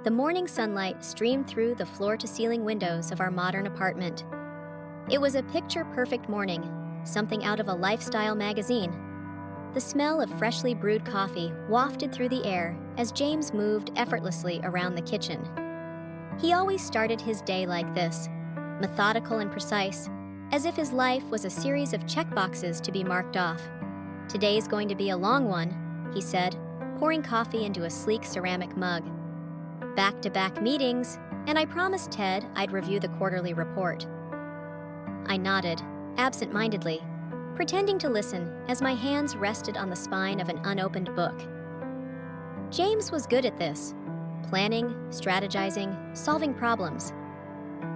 The morning sunlight streamed through the floor-to-ceiling windows of our modern apartment. It was a picture-perfect morning, something out of a lifestyle magazine. The smell of freshly brewed coffee wafted through the air as James moved effortlessly around the kitchen. He always started his day like this, methodical and precise, as if his life was a series of checkboxes to be marked off. "Today's going to be a long one," he said, pouring coffee into a sleek ceramic mug. "Back-to-back meetings, and I promised Ted I'd review the quarterly report." I nodded, absent-mindedly, pretending to listen as my hands rested on the spine of an unopened book. James was good at this: planning, strategizing, solving problems.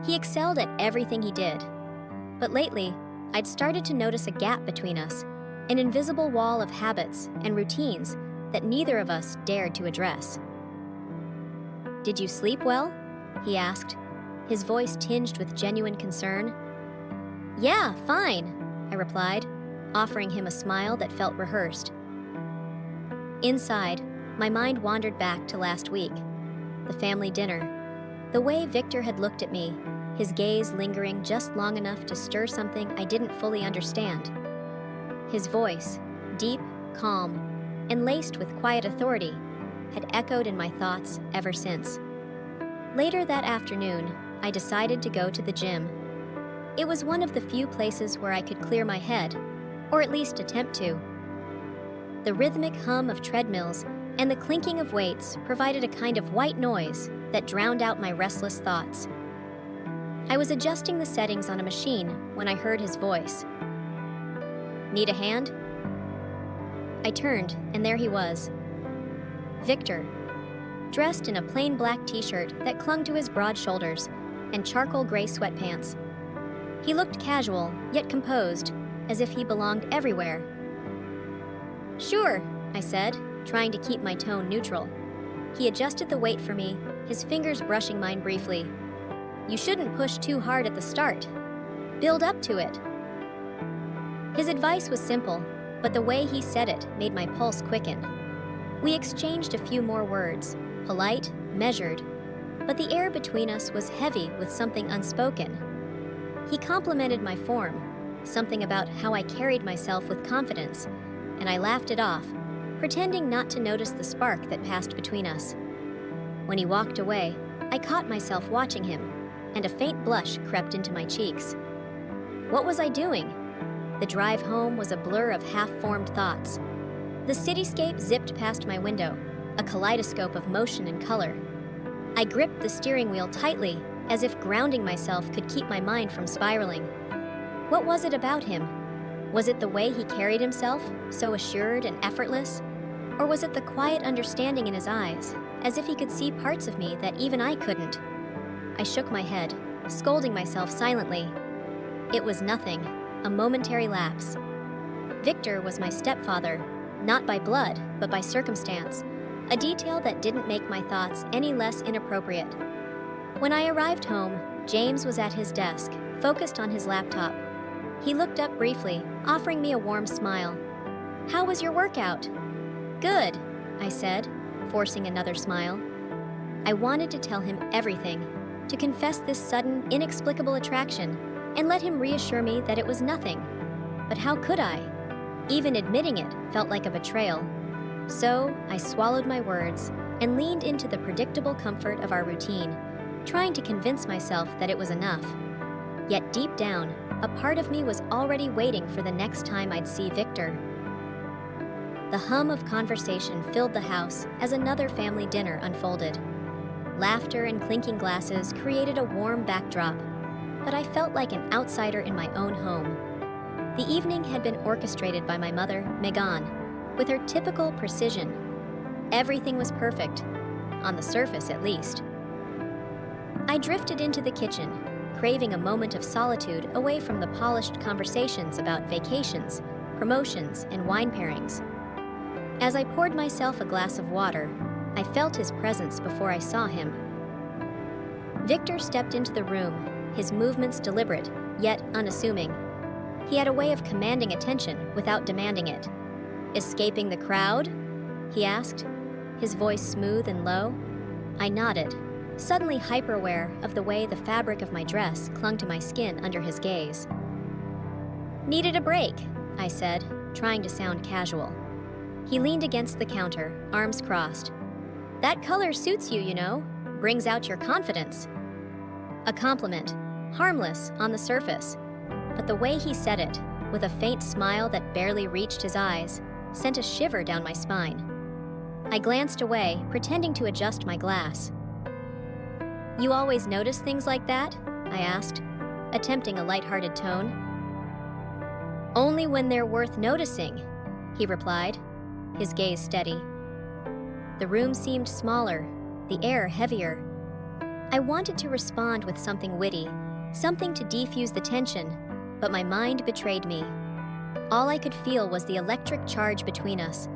He excelled at everything he did. But lately, I'd started to notice a gap between us, an invisible wall of habits and routines that neither of us dared to address. "Did you sleep well?" he asked, his voice tinged with genuine concern. "Yeah, fine," I replied, offering him a smile that felt rehearsed. Inside, my mind wandered back to last week, the family dinner, the way Victor had looked at me, his gaze lingering just long enough to stir something I didn't fully understand. His voice, deep, calm, and laced with quiet authority, had echoed in my thoughts ever since. Later that afternoon, I decided to go to the gym. It was one of the few places where I could clear my head, or at least attempt to. The rhythmic hum of treadmills and the clinking of weights provided a kind of white noise that drowned out my restless thoughts. I was adjusting the settings on a machine when I heard his voice. "Need a hand?" I turned, and there he was. Victor, dressed in a plain black t-shirt that clung to his broad shoulders and charcoal gray sweatpants. He looked casual, yet composed, as if he belonged everywhere. "Sure," I said, trying to keep my tone neutral. He adjusted the weight for me, his fingers brushing mine briefly. "You shouldn't push too hard at the start. Build up to it." His advice was simple, but the way he said it made my pulse quicken. We exchanged a few more words, polite, measured, but the air between us was heavy with something unspoken. He complimented my form, something about how I carried myself with confidence, and I laughed it off, pretending not to notice the spark that passed between us. When he walked away, I caught myself watching him, and a faint blush crept into my cheeks. What was I doing? The drive home was a blur of half-formed thoughts. The cityscape zipped past my window, a kaleidoscope of motion and color. I gripped the steering wheel tightly, as if grounding myself could keep my mind from spiraling. What was it about him? Was it the way he carried himself, so assured and effortless? Or was it the quiet understanding in his eyes, as if he could see parts of me that even I couldn't? I shook my head, scolding myself silently. It was nothing, a momentary lapse. Victor was my stepfather, not by blood, but by circumstance, a detail that didn't make my thoughts any less inappropriate. When I arrived home, James was at his desk, focused on his laptop. He looked up briefly, offering me a warm smile. "How was your workout?" "Good," I said, forcing another smile. I wanted to tell him everything, to confess this sudden, inexplicable attraction, and let him reassure me that it was nothing. But how could I? Even admitting it felt like a betrayal. So I swallowed my words and leaned into the predictable comfort of our routine, trying to convince myself that it was enough. Yet deep down, a part of me was already waiting for the next time I'd see Victor. The hum of conversation filled the house as another family dinner unfolded. Laughter and clinking glasses created a warm backdrop, but I felt like an outsider in my own home. The evening had been orchestrated by my mother, Megan, with her typical precision. Everything was perfect, on the surface at least. I drifted into the kitchen, craving a moment of solitude away from the polished conversations about vacations, promotions, and wine pairings. As I poured myself a glass of water, I felt his presence before I saw him. Victor stepped into the room, his movements deliberate, yet unassuming. He had a way of commanding attention without demanding it. "Escaping the crowd?" he asked, his voice smooth and low. I nodded, suddenly hyper-aware of the way the fabric of my dress clung to my skin under his gaze. "Needed a break," I said, trying to sound casual. He leaned against the counter, arms crossed. "That color suits you, you know. Brings out your confidence." A compliment, harmless on the surface, but the way he said it, with a faint smile that barely reached his eyes, sent a shiver down my spine. I glanced away, pretending to adjust my glass. "You always notice things like that?" I asked, attempting a lighthearted tone. "Only when they're worth noticing," he replied, his gaze steady. The room seemed smaller, the air heavier. I wanted to respond with something witty, something to defuse the tension, but my mind betrayed me. All I could feel was the electric charge between us,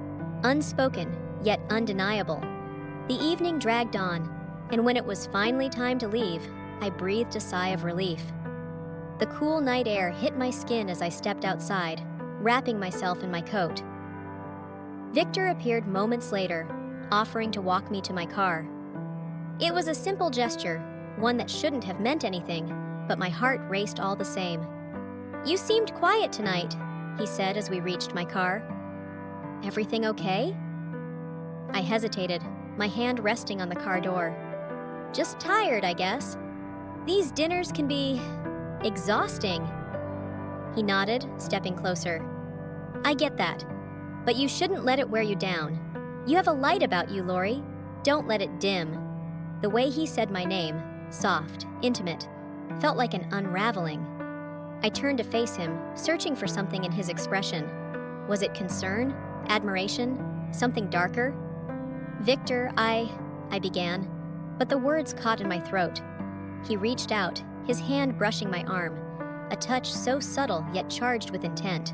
unspoken yet undeniable. The evening dragged on, and when it was finally time to leave, I breathed a sigh of relief. The cool night air hit my skin as I stepped outside, wrapping myself in my coat. Victor appeared moments later, offering to walk me to my car. It was a simple gesture, one that shouldn't have meant anything, but my heart raced all the same. "You seemed quiet tonight," he said as we reached my car. "Everything okay?" I hesitated, my hand resting on the car door. "Just tired, I guess. These dinners can be exhausting." He nodded, stepping closer. "I get that, but you shouldn't let it wear you down. You have a light about you, Lori. Don't let it dim." The way he said my name, soft, intimate, felt like an unraveling. I turned to face him, searching for something in his expression. Was it concern? Admiration? Something darker? "Victor, I began, but the words caught in my throat. He reached out, his hand brushing my arm, a touch so subtle yet charged with intent.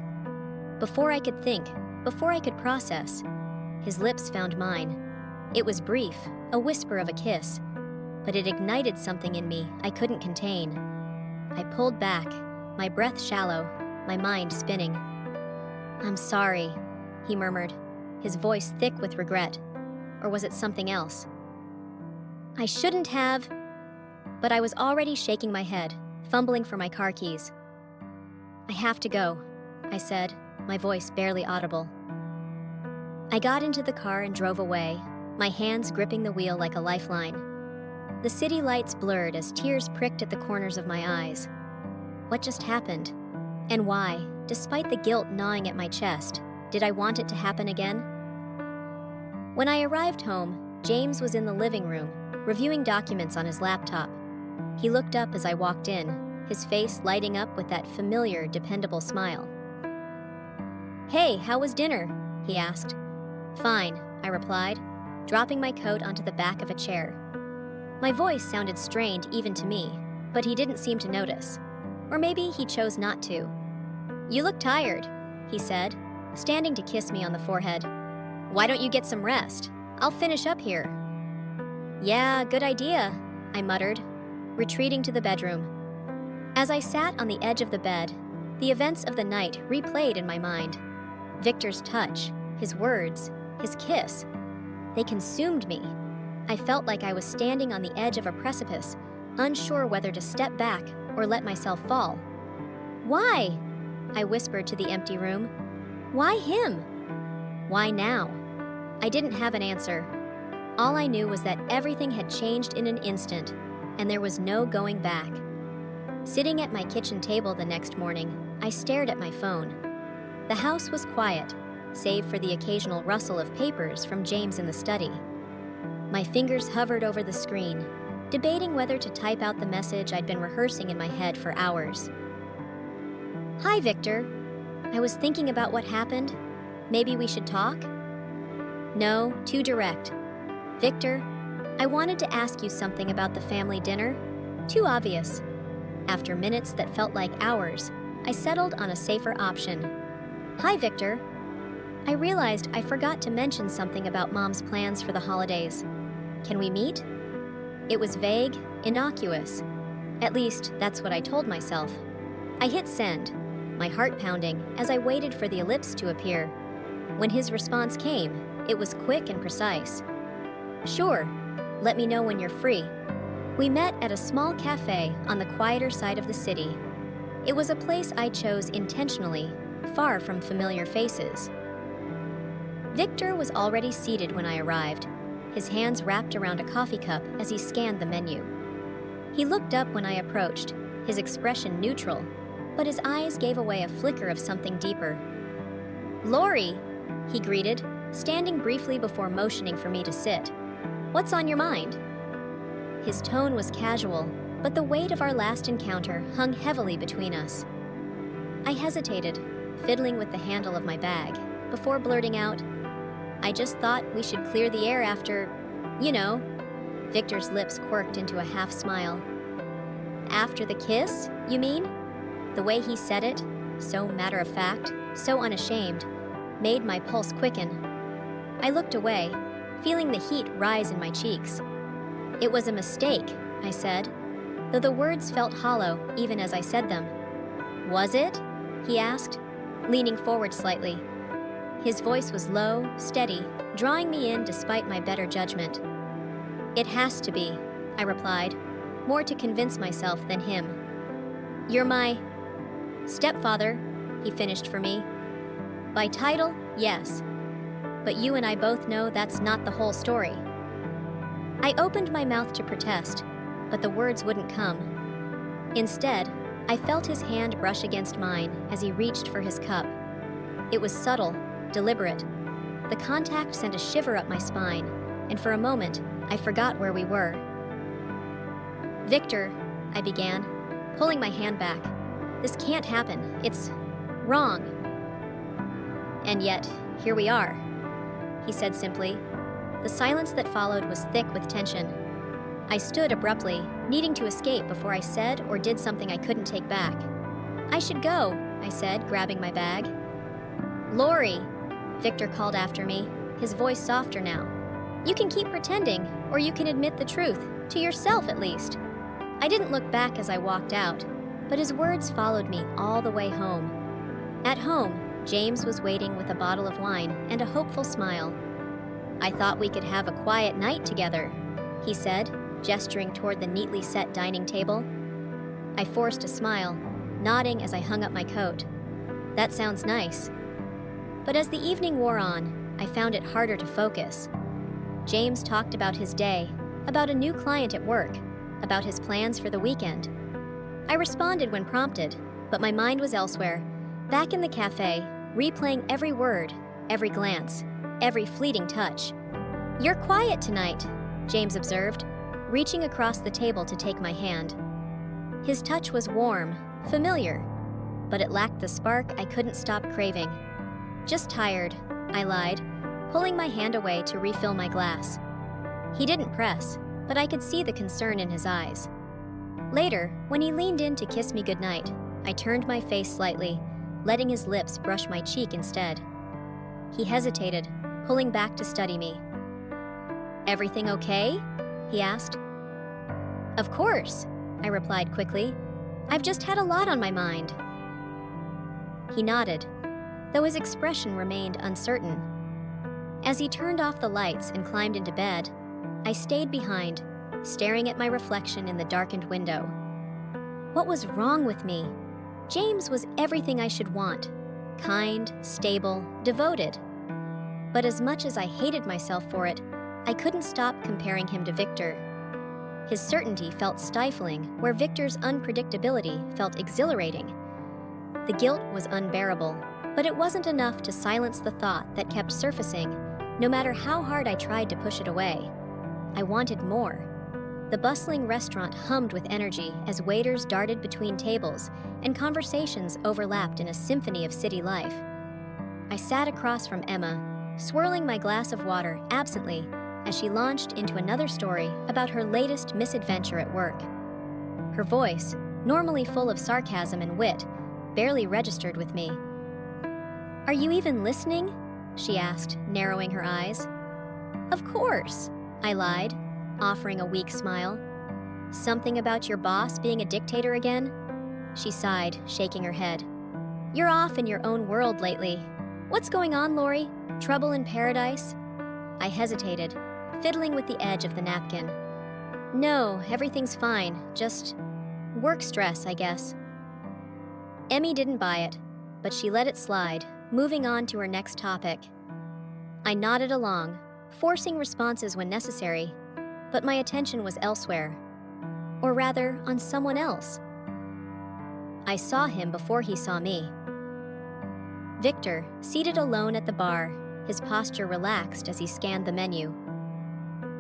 Before I could think, before I could process, his lips found mine. It was brief, a whisper of a kiss, but it ignited something in me I couldn't contain. I pulled back, my breath shallow, my mind spinning. "I'm sorry," he murmured, his voice thick with regret. Or was it something else? "I shouldn't have," but I was already shaking my head, fumbling for my car keys. "I have to go," I said, my voice barely audible. I got into the car and drove away, my hands gripping the wheel like a lifeline. The city lights blurred as tears pricked at the corners of my eyes. What just happened? And why, despite the guilt gnawing at my chest, did I want it to happen again? When I arrived home, James was in the living room, reviewing documents on his laptop. He looked up as I walked in, his face lighting up with that familiar, dependable smile. "Hey, how was dinner?" he asked. "Fine," I replied, dropping my coat onto the back of a chair. My voice sounded strained even to me, but he didn't seem to notice. Or maybe he chose not to. "You look tired," he said, standing to kiss me on the forehead. "Why don't you get some rest? I'll finish up here." "Yeah, good idea," I muttered, retreating to the bedroom. As I sat on the edge of the bed, the events of the night replayed in my mind. Victor's touch, his words, his kiss. They consumed me. I felt like I was standing on the edge of a precipice, unsure whether to step back or let myself fall. "Why?" I whispered to the empty room. "Why him? Why now?" I didn't have an answer. All I knew was that everything had changed in an instant, and there was no going back. Sitting at my kitchen table the next morning, I stared at my phone. The house was quiet, save for the occasional rustle of papers from James in the study. My fingers hovered over the screen, debating whether to type out the message I'd been rehearsing in my head for hours. "Hi, Victor. I was thinking about what happened. Maybe we should talk?" "No, too direct. Victor, I wanted to ask you something about the family dinner. Too obvious." After minutes that felt like hours, I settled on a safer option. "Hi, Victor. I realized I forgot to mention something about Mom's plans for the holidays. Can we meet?" It was vague, innocuous. At least, that's what I told myself. I hit send, my heart pounding as I waited for the ellipse to appear. When his response came, it was quick and precise. "Sure. Let me know when you're free. We met at a small cafe on the quieter side of the city. It was a place I chose intentionally, far from familiar faces. Victor was already seated when I arrived, his hands wrapped around a coffee cup as he scanned the menu. He looked up when I approached, his expression neutral, but his eyes gave away a flicker of something deeper. "Lori," he greeted, standing briefly before motioning for me to sit. "What's on your mind?" His tone was casual, but the weight of our last encounter hung heavily between us. I hesitated, fiddling with the handle of my bag, before blurting out, "I just thought we should clear the air after, you know." Victor's lips quirked into a half smile. "After the kiss, you mean?" The way he said it, so matter-of-fact, so unashamed, made my pulse quicken. I looked away, feeling the heat rise in my cheeks. "It was a mistake," I said, though the words felt hollow even as I said them. "Was it?" he asked, leaning forward slightly. His voice was low, steady, drawing me in despite my better judgment. "It has to be," I replied, more to convince myself than him. "You're my stepfather," he finished for me. "By title, yes. But you and I both know that's not the whole story." I opened my mouth to protest, but the words wouldn't come. Instead, I felt his hand brush against mine as he reached for his cup. It was subtle, deliberate. The contact sent a shiver up my spine, and for a moment, I forgot where we were. "Victor," I began, pulling my hand back. "This can't happen. It's wrong." "And yet, here we are," he said simply. The silence that followed was thick with tension. I stood abruptly, needing to escape before I said or did something I couldn't take back. "I should go," I said, grabbing my bag. "Lori," Victor called after me, his voice softer now. "You can keep pretending, or you can admit the truth, to yourself at least." I didn't look back as I walked out, but his words followed me all the way home. At home, James was waiting with a bottle of wine and a hopeful smile. "I thought we could have a quiet night together," he said, gesturing toward the neatly set dining table. I forced a smile, nodding as I hung up my coat. "That sounds nice." But as the evening wore on, I found it harder to focus. James talked about his day, about a new client at work, about his plans for the weekend. I responded when prompted, but my mind was elsewhere, back in the cafe, replaying every word, every glance, every fleeting touch. "You're quiet tonight," James observed, reaching across the table to take my hand. His touch was warm, familiar, but it lacked the spark I couldn't stop craving. "Just tired," I lied, pulling my hand away to refill my glass. He didn't press, but I could see the concern in his eyes. Later, when he leaned in to kiss me goodnight, I turned my face slightly, letting his lips brush my cheek instead. He hesitated, pulling back to study me. "Everything okay?" he asked. "Of course," I replied quickly. "I've just had a lot on my mind." He nodded, though his expression remained uncertain. As he turned off the lights and climbed into bed, I stayed behind, staring at my reflection in the darkened window. What was wrong with me? James was everything I should want. Kind, stable, devoted. But as much as I hated myself for it, I couldn't stop comparing him to Victor. His certainty felt stifling, where Victor's unpredictability felt exhilarating. The guilt was unbearable, but it wasn't enough to silence the thought that kept surfacing, no matter how hard I tried to push it away. I wanted more. The bustling restaurant hummed with energy as waiters darted between tables and conversations overlapped in a symphony of city life. I sat across from Emma, swirling my glass of water absently as she launched into another story about her latest misadventure at work. Her voice, normally full of sarcasm and wit, barely registered with me. "Are you even listening?" she asked, narrowing her eyes. "Of course," I lied, offering a weak smile. "Something about your boss being a dictator again?" She sighed, shaking her head. "You're off in your own world lately. What's going on, Lori? Trouble in paradise?" I hesitated, fiddling with the edge of the napkin. "No, everything's fine, just work stress, I guess." Emmy didn't buy it, but she let it slide, moving on to her next topic. I nodded along, forcing responses when necessary, but my attention was elsewhere. Or rather, on someone else. I saw him before he saw me. Victor, seated alone at the bar, his posture relaxed as he scanned the menu.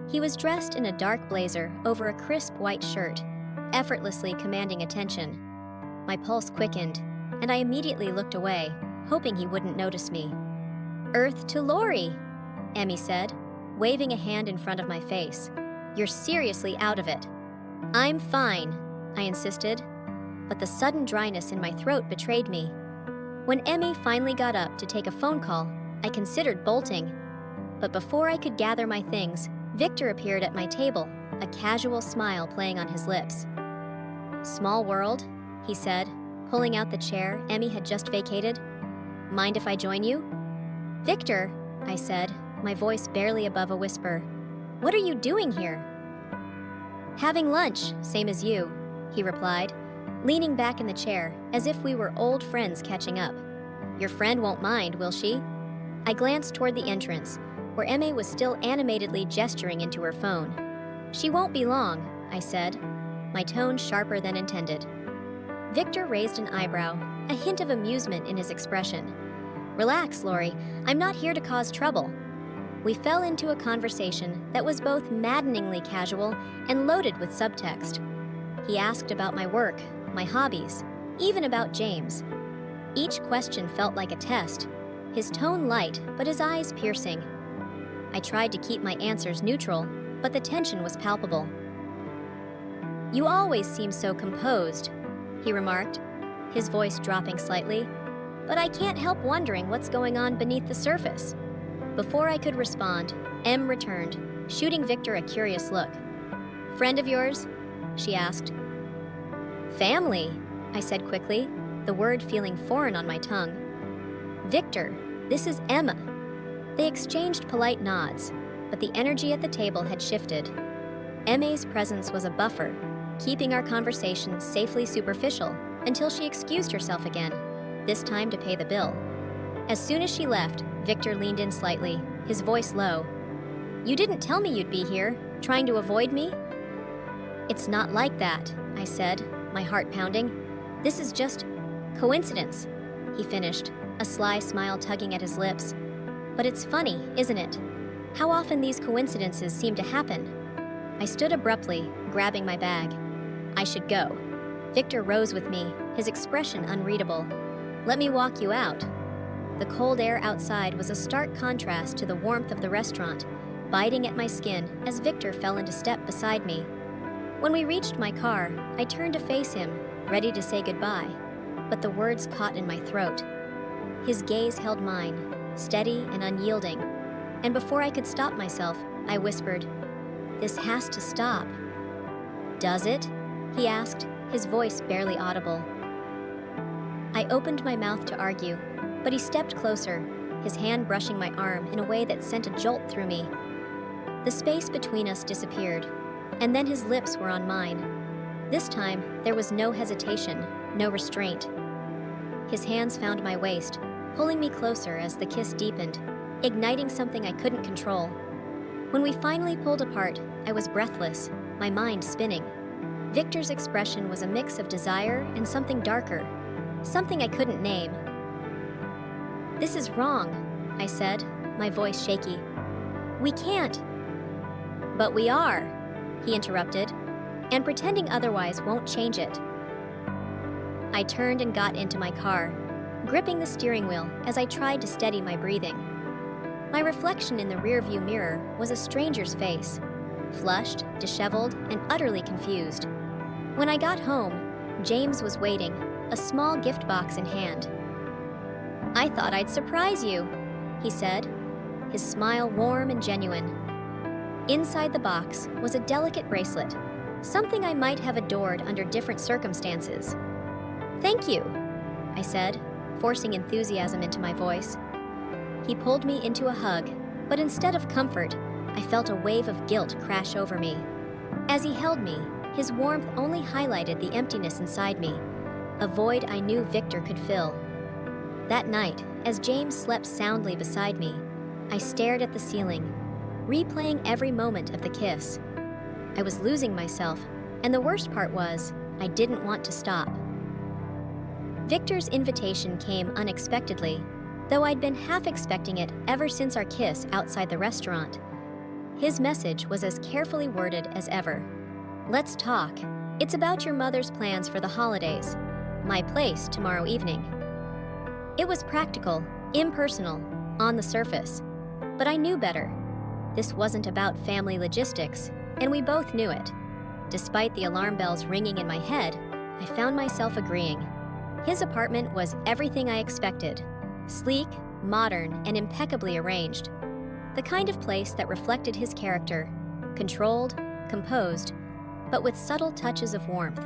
He was dressed in a dark blazer over a crisp white shirt, effortlessly commanding attention. My pulse quickened, and I immediately looked away, hoping he wouldn't notice me. "Earth to Lori," Emmy said, waving a hand in front of my face. "You're seriously out of it." "I'm fine," I insisted, but the sudden dryness in my throat betrayed me. When Emmy finally got up to take a phone call, I considered bolting. But before I could gather my things, Victor appeared at my table, a casual smile playing on his lips. "Small world," he said, pulling out the chair Emmy had just vacated. "Mind if I join you?" "Victor," I said, my voice barely above a whisper, "what are you doing here?" "Having lunch, same as you," he replied, leaning back in the chair as if we were old friends catching up. "Your friend won't mind, will she?" I glanced toward the entrance, where Emmy was still animatedly gesturing into her phone. "She won't be long," I said, my tone sharper than intended. Victor raised an eyebrow, a hint of amusement in his expression. "Relax, Lori, I'm not here to cause trouble." We fell into a conversation that was both maddeningly casual and loaded with subtext. He asked about my work, my hobbies, even about James. Each question felt like a test, his tone light but his eyes piercing. I tried to keep my answers neutral, but the tension was palpable. "You always seem so composed," he remarked, his voice dropping slightly, "but I can't help wondering what's going on beneath the surface." Before I could respond, Em returned, shooting Victor a curious look. "Friend of yours?" she asked. "Family," I said quickly, the word feeling foreign on my tongue. "Victor, this is Emma." They exchanged polite nods, but the energy at the table had shifted. Emma's presence was a buffer, keeping our conversation safely superficial until she excused herself again, this time to pay the bill. As soon as she left, Victor leaned in slightly, his voice low. "You didn't tell me you'd be here, trying to avoid me?" "It's not like that," I said, my heart pounding. "This is just coincidence," he finished, a sly smile tugging at his lips. "But it's funny, isn't it? How often these coincidences seem to happen." I stood abruptly, grabbing my bag. "I should go." Victor rose with me, his expression unreadable. "Let me walk you out." The cold air outside was a stark contrast to the warmth of the restaurant, biting at my skin as Victor fell into step beside me. When we reached my car, I turned to face him, ready to say goodbye, but the words caught in my throat. His gaze held mine, steady and unyielding, and before I could stop myself, I whispered, "This has to stop." "Does it?" he asked, his voice barely audible. I opened my mouth to argue, but he stepped closer, his hand brushing my arm in a way that sent a jolt through me. The space between us disappeared, and then his lips were on mine. This time, there was no hesitation, no restraint. His hands found my waist, pulling me closer as the kiss deepened, igniting something I couldn't control. When we finally pulled apart, I was breathless, my mind spinning. Victor's expression was a mix of desire and something darker, something I couldn't name. "This is wrong," I said, my voice shaky. "We can't." "But we are," he interrupted, "and pretending otherwise won't change it." I turned and got into my car, gripping the steering wheel as I tried to steady my breathing. My reflection in the rearview mirror was a stranger's face, flushed, disheveled, and utterly confused. When I got home, James was waiting, a small gift box in hand. "I thought I'd surprise you," he said, his smile warm and genuine. Inside the box was a delicate bracelet, something I might have adored under different circumstances. "Thank you," I said, forcing enthusiasm into my voice. He pulled me into a hug, but instead of comfort, I felt a wave of guilt crash over me. As he held me, his warmth only highlighted the emptiness inside me, a void I knew Victor could fill. That night, as James slept soundly beside me, I stared at the ceiling, replaying every moment of the kiss. I was losing myself, and the worst part was, I didn't want to stop. Victor's invitation came unexpectedly, though I'd been half expecting it ever since our kiss outside the restaurant. His message was as carefully worded as ever. "Let's talk. It's about your mother's plans for the holidays. My place tomorrow evening." It was practical, impersonal, on the surface. But I knew better. This wasn't about family logistics, and we both knew it. Despite the alarm bells ringing in my head, I found myself agreeing. His apartment was everything I expected. Sleek, modern, and impeccably arranged. The kind of place that reflected his character, controlled, composed, but with subtle touches of warmth.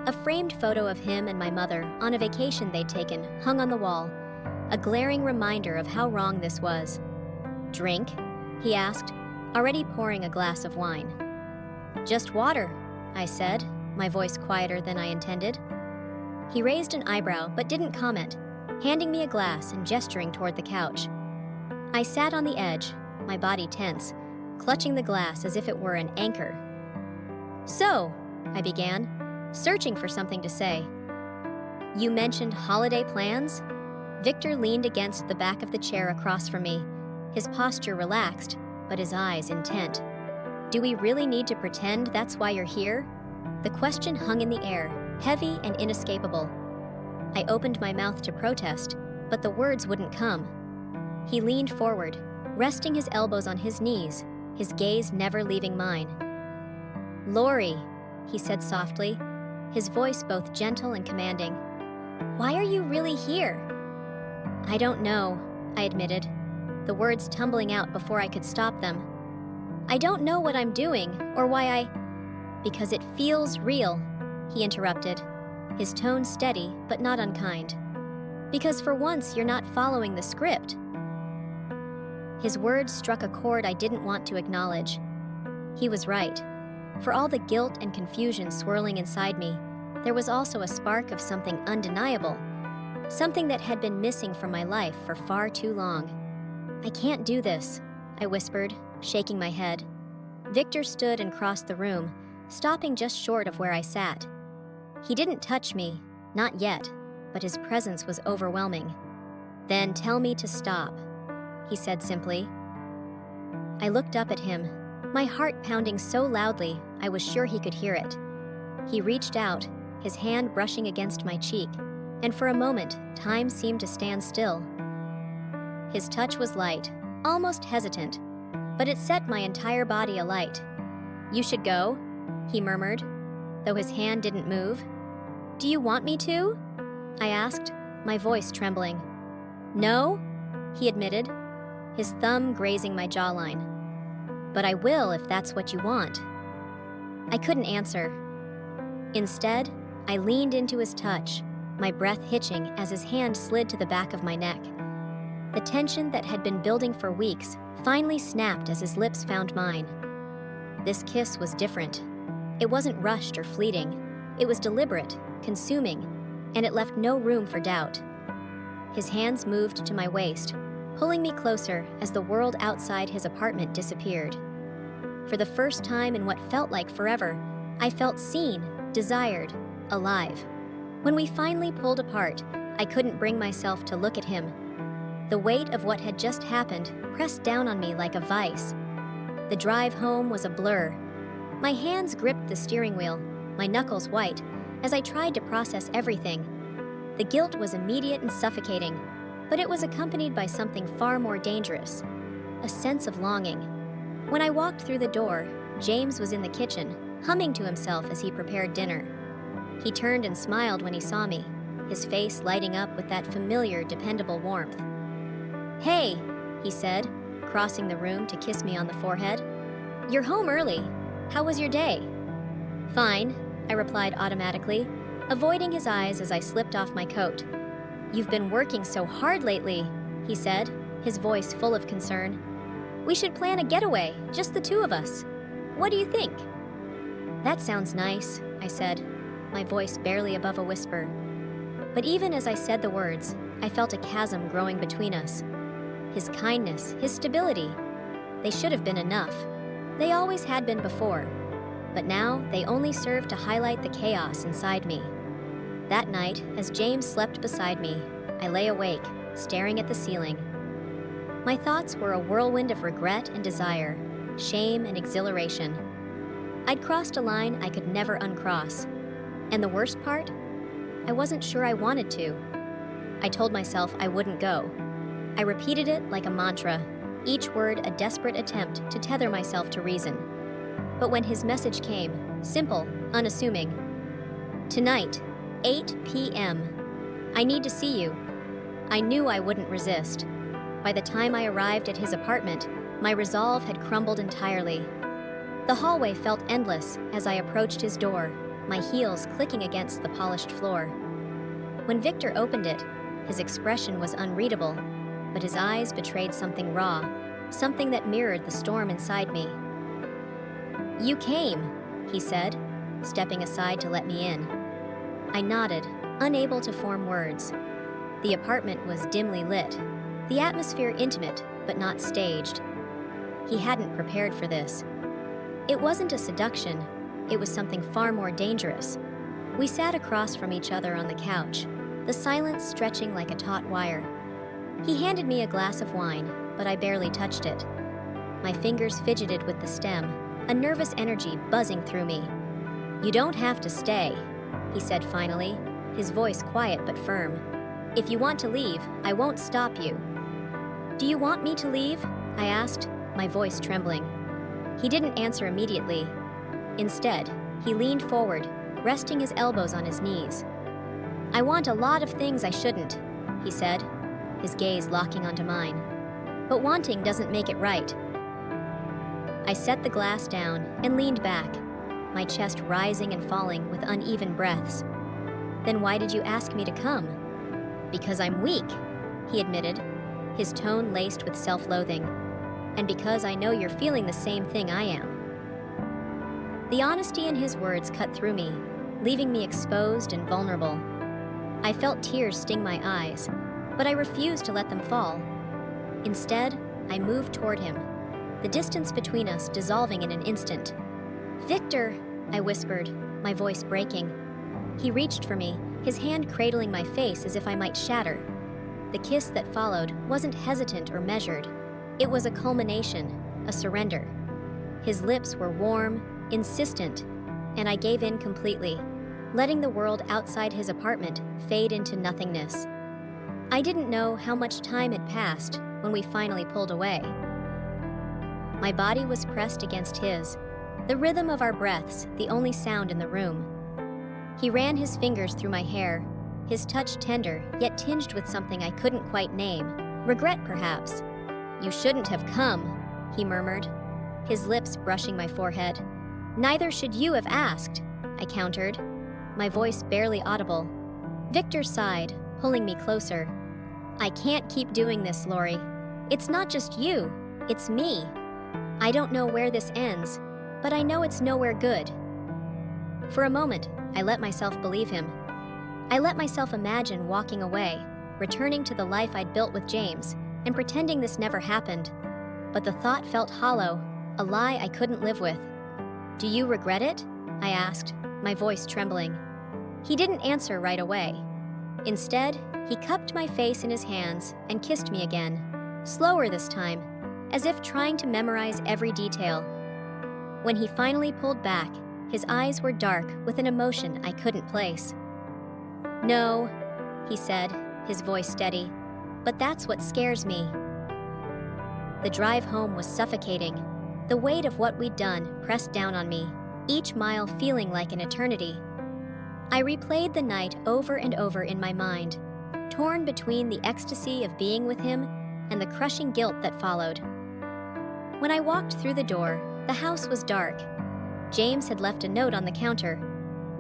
A framed photo of him and my mother on a vacation they'd taken hung on the wall, a glaring reminder of how wrong this was. "Drink?" he asked, already pouring a glass of wine. "Just water," I said, my voice quieter than I intended. He raised an eyebrow but didn't comment, handing me a glass and gesturing toward the couch. I sat on the edge, my body tense, clutching the glass as if it were an anchor. "So," I began, searching for something to say. "You mentioned holiday plans?" Victor leaned against the back of the chair across from me, his posture relaxed, but his eyes intent. "Do we really need to pretend that's why you're here?" The question hung in the air, heavy and inescapable. I opened my mouth to protest, but the words wouldn't come. He leaned forward, resting his elbows on his knees, his gaze never leaving mine. "Lori," he said softly, his voice both gentle and commanding. "Why are you really here?" "I don't know," I admitted, the words tumbling out before I could stop them. "I don't know what I'm doing, or why Because it feels real," he interrupted, his tone steady but not unkind. "Because for once you're not following the script." His words struck a chord I didn't want to acknowledge. He was right. For all the guilt and confusion swirling inside me, there was also a spark of something undeniable, something that had been missing from my life for far too long. "I can't do this," I whispered, shaking my head. Victor stood and crossed the room, stopping just short of where I sat. He didn't touch me, not yet, but his presence was overwhelming. "Then tell me to stop," he said simply. I looked up at him, my heart pounding so loudly I was sure he could hear it. He reached out, his hand brushing against my cheek, and for a moment, time seemed to stand still. His touch was light, almost hesitant, but it set my entire body alight. "You should go," he murmured, though his hand didn't move. "Do you want me to?" I asked, my voice trembling. "No," he admitted, his thumb grazing my jawline. "But I will if that's what you want." I couldn't answer. Instead, I leaned into his touch, my breath hitching as his hand slid to the back of my neck. The tension that had been building for weeks finally snapped as his lips found mine. This kiss was different. It wasn't rushed or fleeting. It was deliberate, consuming, and it left no room for doubt. His hands moved to my waist, pulling me closer as the world outside his apartment disappeared. For the first time in what felt like forever, I felt seen, desired, alive. When we finally pulled apart, I couldn't bring myself to look at him. The weight of what had just happened pressed down on me like a vice. The drive home was a blur. My hands gripped the steering wheel, my knuckles white, as I tried to process everything. The guilt was immediate and suffocating, but it was accompanied by something far more dangerous, a sense of longing. When I walked through the door, James was in the kitchen, humming to himself as he prepared dinner. He turned and smiled when he saw me, his face lighting up with that familiar, dependable warmth. "Hey," he said, crossing the room to kiss me on the forehead. "You're home early. How was your day?" "Fine," I replied automatically, avoiding his eyes as I slipped off my coat. "You've been working so hard lately," he said, his voice full of concern. We should plan a getaway, just the two of us. What do you think? That sounds nice, I said, my voice barely above a whisper. But even as I said the words, I felt a chasm growing between us. His kindness, his stability, they should have been enough. They always had been before, but now they only served to highlight the chaos inside me. That night, as James slept beside me, I lay awake, staring at the ceiling. My thoughts were a whirlwind of regret and desire, shame and exhilaration. I'd crossed a line I could never uncross. And the worst part? I wasn't sure I wanted to. I told myself I wouldn't go. I repeated it like a mantra, each word a desperate attempt to tether myself to reason. But when his message came, simple, unassuming, "Tonight, 8 p.m. I need to see you," I knew I wouldn't resist. By the time I arrived at his apartment, my resolve had crumbled entirely. The hallway felt endless as I approached his door, my heels clicking against the polished floor. When Victor opened it, his expression was unreadable, but his eyes betrayed something raw, something that mirrored the storm inside me. "You came," he said, stepping aside to let me in. I nodded, unable to form words. The apartment was dimly lit, the atmosphere intimate but not staged. He hadn't prepared for this. It wasn't a seduction, it was something far more dangerous. We sat across from each other on the couch, the silence stretching like a taut wire. He handed me a glass of wine, but I barely touched it. My fingers fidgeted with the stem, a nervous energy buzzing through me. "You don't have to stay," he said finally, his voice quiet but firm. "If you want to leave, I won't stop you." "Do you want me to leave?" I asked, my voice trembling. He didn't answer immediately. Instead, he leaned forward, resting his elbows on his knees. "I want a lot of things I shouldn't," he said, his gaze locking onto mine. "But wanting doesn't make it right." I set the glass down and leaned back, my chest rising and falling with uneven breaths. "Then why did you ask me to come?" "Because I'm weak," he admitted, his tone laced with self-loathing. "And because I know you're feeling the same thing I am." The honesty in his words cut through me, leaving me exposed and vulnerable. I felt tears sting my eyes, but I refused to let them fall. Instead, I moved toward him, the distance between us dissolving in an instant. "Victor," I whispered, my voice breaking. He reached for me, his hand cradling my face as if I might shatter. The kiss that followed wasn't hesitant or measured. It was a culmination, a surrender. His lips were warm, insistent, and I gave in completely, letting the world outside his apartment fade into nothingness. I didn't know how much time had passed when we finally pulled away. My body was pressed against his, the rhythm of our breaths the only sound in the room. He ran his fingers through my hair, his touch tender yet tinged with something I couldn't quite name, regret perhaps. "You shouldn't have come," he murmured, his lips brushing my forehead. "Neither should you have asked," I countered, my voice barely audible. Victor sighed, pulling me closer. "I can't keep doing this, Lori. It's not just you, it's me. I don't know where this ends, but I know it's nowhere good." For a moment, I let myself believe him. I let myself imagine walking away, returning to the life I'd built with James, and pretending this never happened. But the thought felt hollow, a lie I couldn't live with. "Do you regret it?" I asked, my voice trembling. He didn't answer right away. Instead, he cupped my face in his hands and kissed me again, slower this time, as if trying to memorize every detail. When he finally pulled back, his eyes were dark with an emotion I couldn't place. "No," he said, his voice steady, "but that's what scares me." The drive home was suffocating. The weight of what we'd done pressed down on me, each mile feeling like an eternity. I replayed the night over and over in my mind, torn between the ecstasy of being with him and the crushing guilt that followed. When I walked through the door, the house was dark. James had left a note on the counter.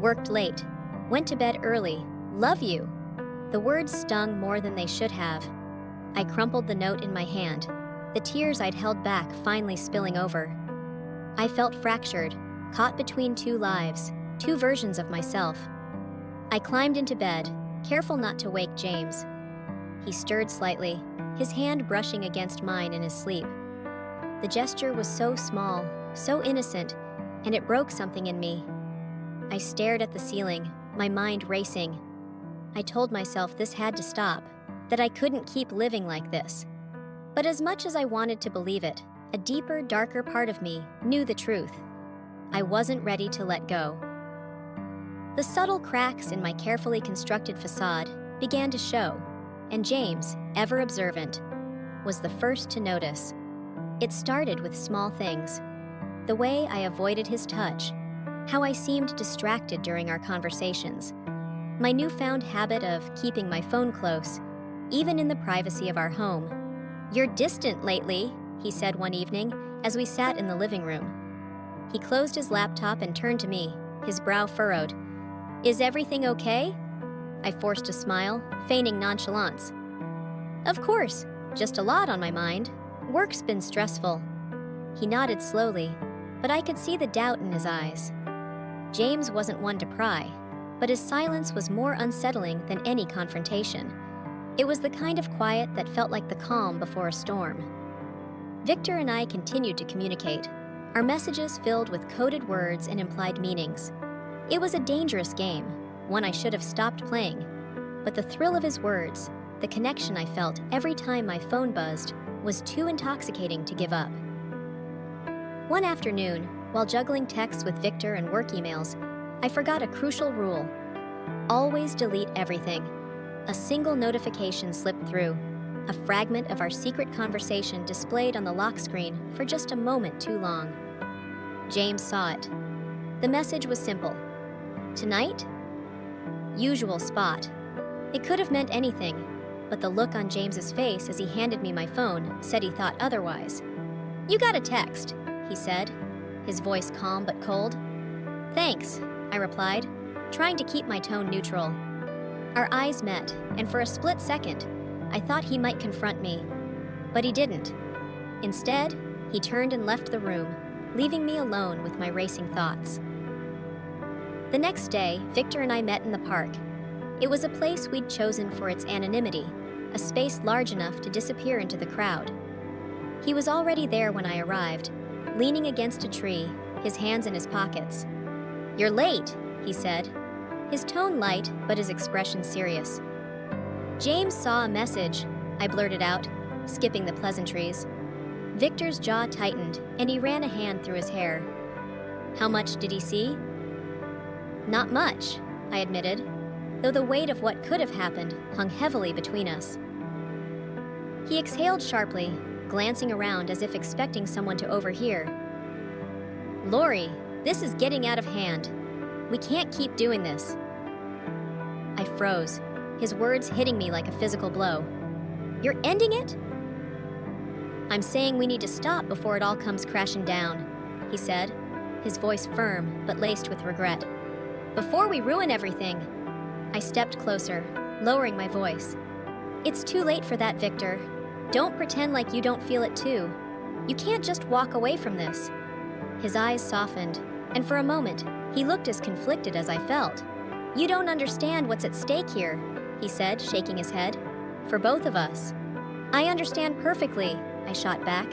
"Worked late. Went to bed early. Love you." The words stung more than they should have. I crumpled the note in my hand. the tears I'd held back finally spilling over. I felt fractured, caught between two lives, two versions of myself. I climbed into bed, careful not to wake James. He stirred slightly, his hand brushing against mine in his sleep. The gesture was so small, so innocent, and it broke something in me. I stared at the ceiling, my mind racing. I told myself this had to stop, that I couldn't keep living like this. But as much as I wanted to believe it, a deeper, darker part of me knew the truth. I wasn't ready to let go. The subtle cracks in my carefully constructed facade began to show, and James, ever observant, was the first to notice. It started with small things. The way I avoided his touch, how I seemed distracted during our conversations, my newfound habit of keeping my phone close, even in the privacy of our home. "You're distant lately," he said one evening as we sat in the living room. He closed his laptop and turned to me, his brow furrowed. "Is everything okay?" I forced a smile, feigning nonchalance. "Of course, just a lot on my mind. Work's been stressful." He nodded slowly, but I could see the doubt in his eyes. James wasn't one to pry, but his silence was more unsettling than any confrontation. It was the kind of quiet that felt like the calm before a storm. Victor and I continued to communicate, our messages filled with coded words and implied meanings. It was a dangerous game, one I should have stopped playing, but the thrill of his words, the connection I felt every time my phone buzzed, was too intoxicating to give up. One afternoon, while juggling texts with Victor and work emails, I forgot a crucial rule. Always delete everything. A single notification slipped through, a fragment of our secret conversation displayed on the lock screen for just a moment too long. James saw it. The message was simple. "Tonight?" Usual spot. It could have meant anything, but the look on James's face as he handed me my phone said he thought otherwise. "You got a text," he said, his voice calm but cold. "Thanks," I replied, trying to keep my tone neutral. Our eyes met, and for a split second, I thought he might confront me. But he didn't. Instead, he turned and left the room, leaving me alone with my racing thoughts. The next day, Victor and I met in the park. It was a place we'd chosen for its anonymity, a space large enough to disappear into the crowd. He was already there when I arrived, leaning against a tree, his hands in his pockets. "You're late," he said, his tone light but his expression serious. "James saw a message," I blurted out, skipping the pleasantries. Victor's jaw tightened, and he ran a hand through his hair. "How much did he see?" "Not much," I admitted, though the weight of what could have happened hung heavily between us. He exhaled sharply, glancing around as if expecting someone to overhear. "Lori, this is getting out of hand. We can't keep doing this." I froze, his words hitting me like a physical blow. "You're ending it?" "I'm saying we need to stop before it all comes crashing down," he said, his voice firm but laced with regret. "Before we ruin everything." I stepped closer, lowering my voice. "It's too late for that, Victor. Don't pretend like you don't feel it too. You can't just walk away from this." His eyes softened, and for a moment, he looked as conflicted as I felt. "You don't understand what's at stake here," he said, shaking his head. "For both of us." "I understand perfectly," I shot back,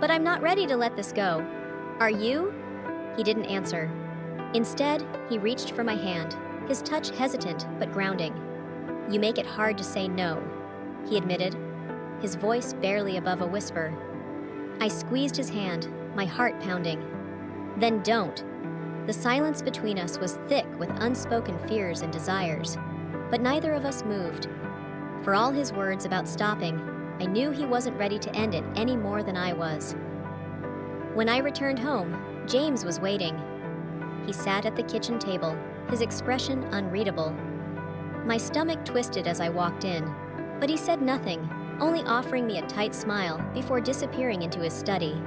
"but I'm not ready to let this go. Are you?" He didn't answer. Instead, he reached for my hand, his touch hesitant but grounding. "You make it hard to say no," he admitted, his voice barely above a whisper. I squeezed his hand, my heart pounding. "Then don't." The silence between us was thick with unspoken fears and desires, but neither of us moved. For all his words about stopping, I knew he wasn't ready to end it any more than I was. When I returned home, James was waiting. He sat at the kitchen table, his expression unreadable. My stomach twisted as I walked in, but he said nothing, only offering me a tight smile before disappearing into his study.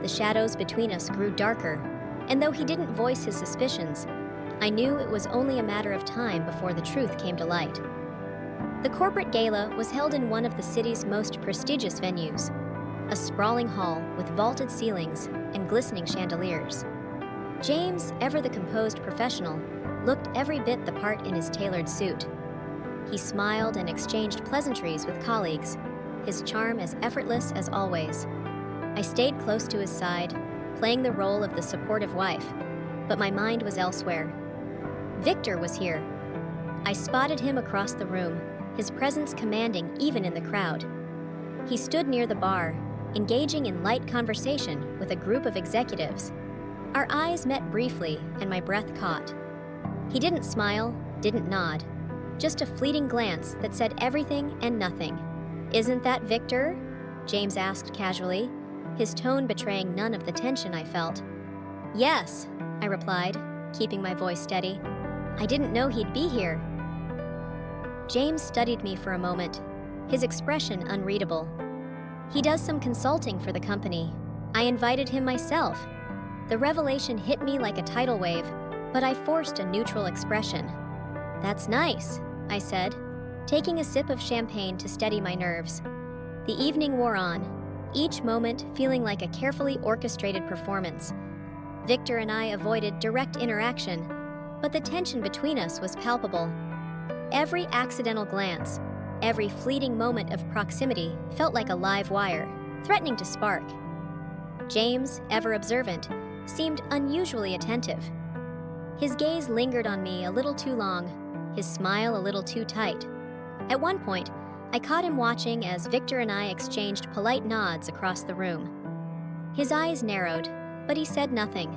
The shadows between us grew darker, and though he didn't voice his suspicions, I knew it was only a matter of time before the truth came to light. The corporate gala was held in one of the city's most prestigious venues. a sprawling hall with vaulted ceilings and glistening chandeliers. James, ever the composed professional, looked every bit the part in his tailored suit. He smiled and exchanged pleasantries with colleagues, his charm as effortless as always. I stayed close to his side, playing the role of the supportive wife, but my mind was elsewhere. Victor was here. I spotted him across the room, his presence commanding even in the crowd. He stood near the bar, engaging in light conversation with a group of executives. Our eyes met briefly, and my breath caught. He didn't smile, didn't nod, just a fleeting glance that said everything and nothing. "Isn't that Victor?" James asked casually, his tone betraying none of the tension I felt. "Yes," I replied, keeping my voice steady. "I didn't know he'd be here." James studied me for a moment, his expression unreadable. "He does some consulting for the company. I invited him myself." The revelation hit me like a tidal wave, but I forced a neutral expression. "That's nice," I said, taking a sip of champagne to steady my nerves. The evening wore on, each moment feeling like a carefully orchestrated performance. Victor and I avoided direct interaction, but the tension between us was palpable. Every accidental glance, every fleeting moment of proximity felt like a live wire, threatening to spark. James, ever observant, seemed unusually attentive. His gaze lingered on me a little too long, his smile a little too tight. At one point, I caught him watching as Victor and I exchanged polite nods across the room. His eyes narrowed, but he said nothing.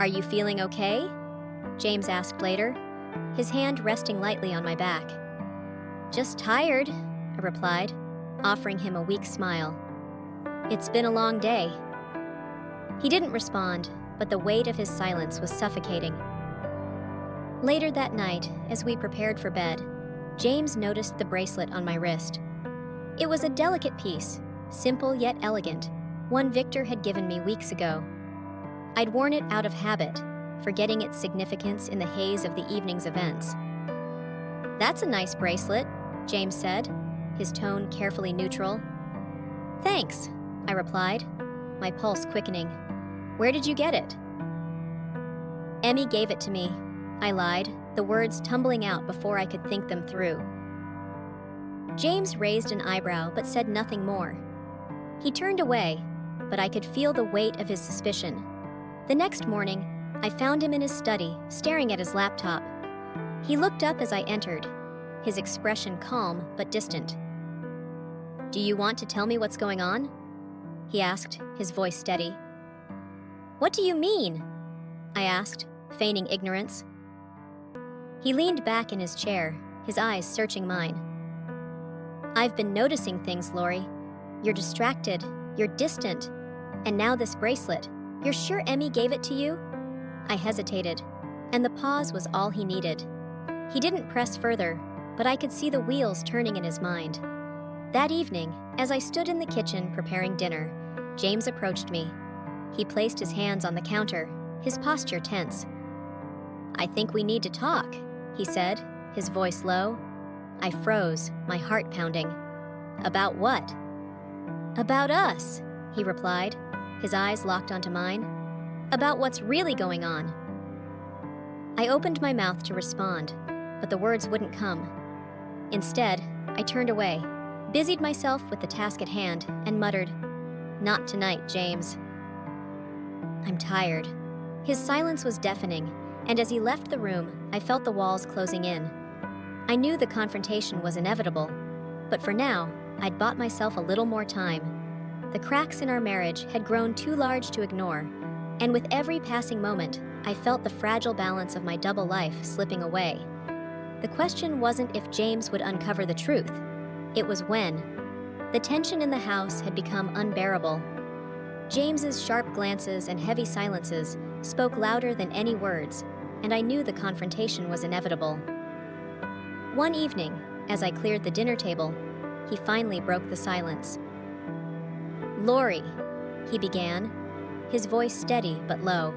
"Are you feeling okay?" James asked later, his hand resting lightly on my back. "Just tired," I replied, offering him a weak smile. "It's been a long day." He didn't respond, but the weight of his silence was suffocating. Later that night, as we prepared for bed, James noticed the bracelet on my wrist. It was a delicate piece, simple yet elegant, one Victor had given me weeks ago. I'd worn it out of habit, forgetting its significance in the haze of the evening's events. "That's a nice bracelet," James said, his tone carefully neutral. "Thanks," I replied, my pulse quickening. "Where did you get it?" "Emmy gave it to me," I lied, the words tumbling out before I could think them through. James raised an eyebrow but said nothing more. He turned away, but I could feel the weight of his suspicion. The next morning, I found him in his study, staring at his laptop. He looked up as I entered, his expression calm but distant. "Do you want to tell me what's going on?" he asked, his voice steady. "What do you mean?" I asked, feigning ignorance. He leaned back in his chair, his eyes searching mine. "I've been noticing things, Lori. You're distracted, you're distant, and now this bracelet. You're sure Emmy gave it to you?" I hesitated, and the pause was all he needed. He didn't press further, but I could see the wheels turning in his mind. That evening, as I stood in the kitchen preparing dinner, James approached me. He placed his hands on the counter, his posture tense. "I think we need to talk," he said, his voice low. I froze, my heart pounding. "About what?" "About us," he replied, his eyes locked onto mine. "About what's really going on." I opened my mouth to respond, but the words wouldn't come. Instead, I turned away, busied myself with the task at hand, and muttered, "Not tonight, James." "I'm tired." His silence was deafening, and as he left the room, I felt the walls closing in. I knew the confrontation was inevitable, but for now, I'd bought myself a little more time. The cracks in our marriage had grown too large to ignore, and with every passing moment, I felt the fragile balance of my double life slipping away. The question wasn't if James would uncover the truth, it was when. The tension in the house had become unbearable. James's sharp glances and heavy silences spoke louder than any words, and I knew the confrontation was inevitable. One evening, as I cleared the dinner table, he finally broke the silence. "Lori," he began, his voice steady but low.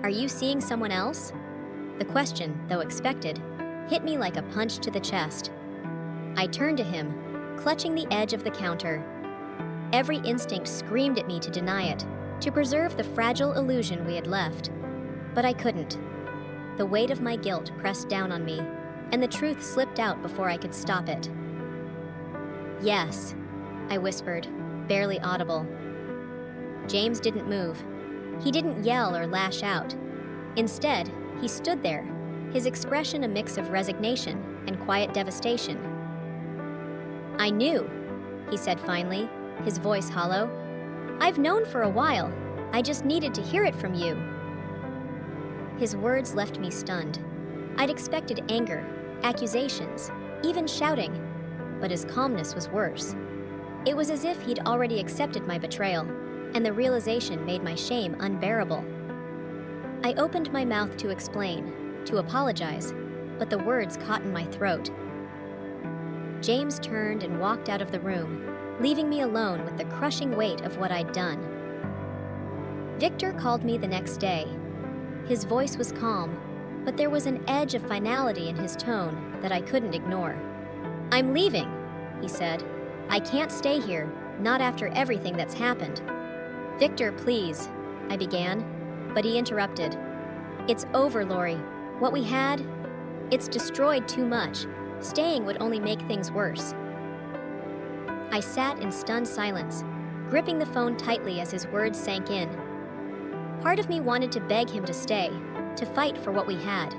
"Are you seeing someone else?" The question, though expected, hit me like a punch to the chest. I turned to him, clutching the edge of the counter. Every instinct screamed at me to deny it, to preserve the fragile illusion we had left. But I couldn't. The weight of my guilt pressed down on me, and the truth slipped out before I could stop it. "Yes," I whispered, barely audible. James didn't move. He didn't yell or lash out. Instead, he stood there, his expression a mix of resignation and quiet devastation. "I knew," he said finally, his voice hollow. "I've known for a while. I just needed to hear it from you." His words left me stunned. I'd expected anger, accusations, even shouting, but his calmness was worse. It was as if he'd already accepted my betrayal, and the realization made my shame unbearable. I opened my mouth to explain, to apologize, but the words caught in my throat. James turned and walked out of the room, leaving me alone with the crushing weight of what I'd done. Victor called me the next day. His voice was calm, but there was an edge of finality in his tone that I couldn't ignore. "I'm leaving," he said. "I can't stay here, not after everything that's happened." "Victor, please," I began, but he interrupted. "It's over, Lori. What we had, it's destroyed too much. Staying would only make things worse." I sat in stunned silence, gripping the phone tightly as his words sank in. Part of me wanted to beg him to stay, to fight for what we had.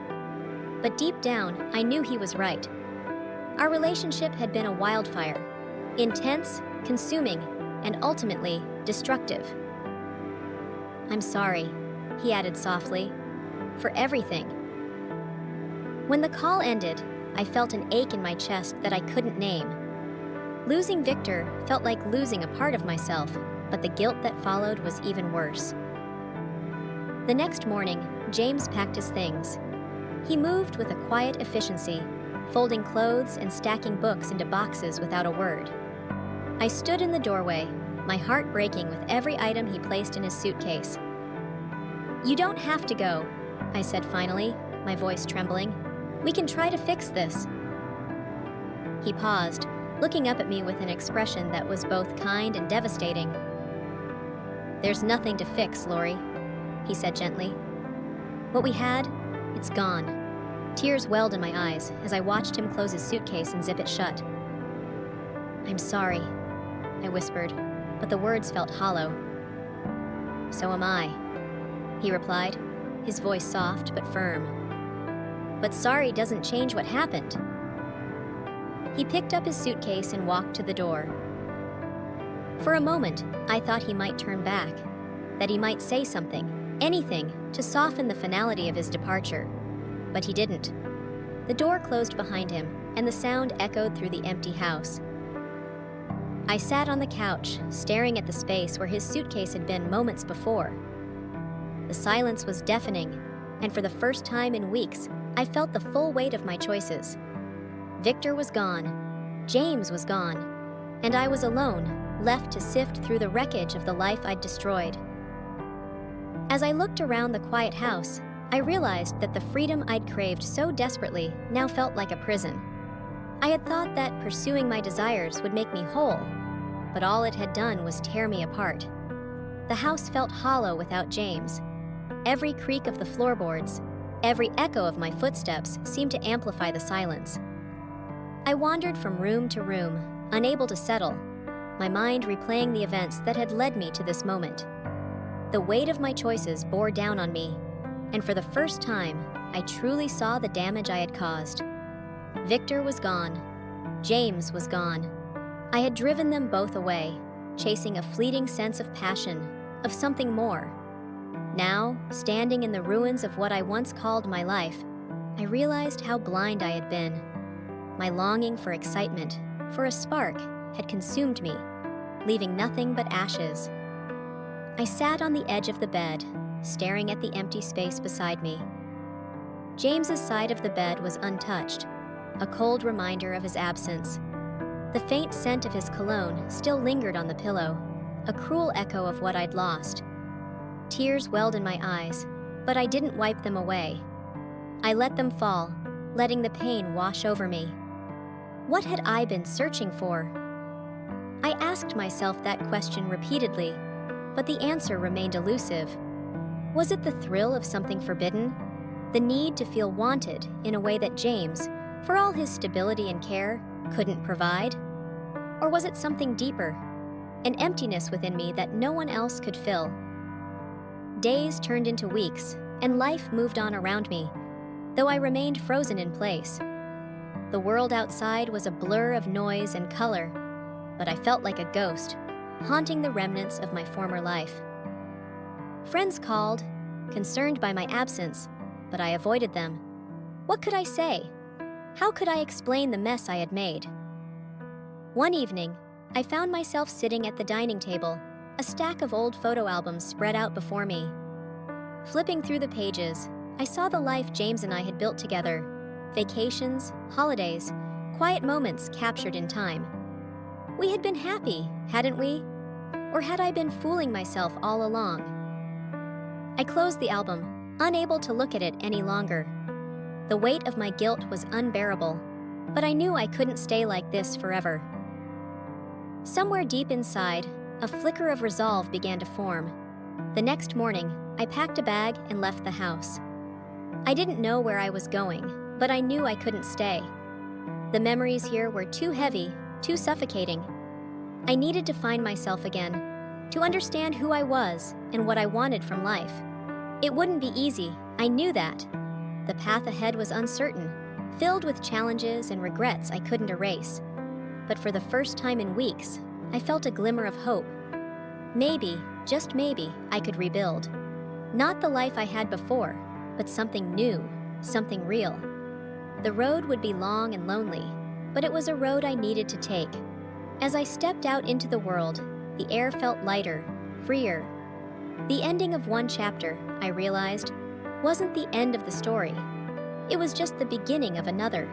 But deep down, I knew he was right. Our relationship had been a wildfire, intense, consuming, and ultimately destructive. "I'm sorry," he added softly, "for everything." When the call ended, I felt an ache in my chest that I couldn't name. Losing Victor felt like losing a part of myself, but the guilt that followed was even worse. The next morning, James packed his things. He moved with a quiet efficiency, folding clothes and stacking books into boxes without a word. I stood in the doorway, my heart breaking with every item he placed in his suitcase. "You don't have to go," I said finally, my voice trembling. "We can try to fix this." He paused, looking up at me with an expression that was both kind and devastating. "There's nothing to fix, Lori," he said gently. "What we had, it's gone." Tears welled in my eyes as I watched him close his suitcase and zip it shut. "I'm sorry," I whispered, but the words felt hollow. "So am I," he replied, his voice soft but firm. "But sorry doesn't change what happened." He picked up his suitcase and walked to the door. For a moment, I thought he might turn back, that he might say something, anything, to soften the finality of his departure. But he didn't. The door closed behind him, and the sound echoed through the empty house. I sat on the couch, staring at the space where his suitcase had been moments before. The silence was deafening, and for the first time in weeks, I felt the full weight of my choices. Victor was gone, James was gone, and I was alone, left to sift through the wreckage of the life I'd destroyed. As I looked around the quiet house, I realized that the freedom I'd craved so desperately now felt like a prison. I had thought that pursuing my desires would make me whole, but all it had done was tear me apart. The house felt hollow without James. Every creak of the floorboards, every echo of my footsteps seemed to amplify the silence. I wandered from room to room, unable to settle, my mind replaying the events that had led me to this moment. The weight of my choices bore down on me, and for the first time, I truly saw the damage I had caused. Victor was gone. James was gone. I had driven them both away, chasing a fleeting sense of passion, of something more. Now, standing in the ruins of what I once called my life, I realized how blind I had been. My longing for excitement, for a spark, had consumed me, leaving nothing but ashes. I sat on the edge of the bed, staring at the empty space beside me. James's side of the bed was untouched, a cold reminder of his absence. The faint scent of his cologne still lingered on the pillow, a cruel echo of what I'd lost. Tears welled in my eyes, but I didn't wipe them away. I let them fall, letting the pain wash over me. What had I been searching for? I asked myself that question repeatedly, but the answer remained elusive. Was it the thrill of something forbidden? The need to feel wanted in a way that James, for all his stability and care, couldn't provide? Or was it something deeper, an emptiness within me that no one else could fill? Days turned into weeks, and life moved on around me, though I remained frozen in place. The world outside was a blur of noise and color, but I felt like a ghost, haunting the remnants of my former life. Friends called, concerned by my absence, but I avoided them. What could I say? How could I explain the mess I had made? One evening, I found myself sitting at the dining table, a stack of old photo albums spread out before me. Flipping through the pages, I saw the life James and I had built together. Vacations, holidays, quiet moments captured in time. We had been happy, hadn't we? Or had I been fooling myself all along? I closed the album, unable to look at it any longer. The weight of my guilt was unbearable, but I knew I couldn't stay like this forever. Somewhere deep inside, a flicker of resolve began to form. The next morning, I packed a bag and left the house. I didn't know where I was going, but I knew I couldn't stay. The memories here were too heavy, too suffocating. I needed to find myself again, to understand who I was and what I wanted from life. It wouldn't be easy, I knew that. The path ahead was uncertain, filled with challenges and regrets I couldn't erase. But for the first time in weeks, I felt a glimmer of hope. Maybe, just maybe, I could rebuild. Not the life I had before, but something new, something real. The road would be long and lonely, but it was a road I needed to take. As I stepped out into the world, the air felt lighter, freer. The ending of one chapter, I realized, wasn't the end of the story. It was just the beginning of another.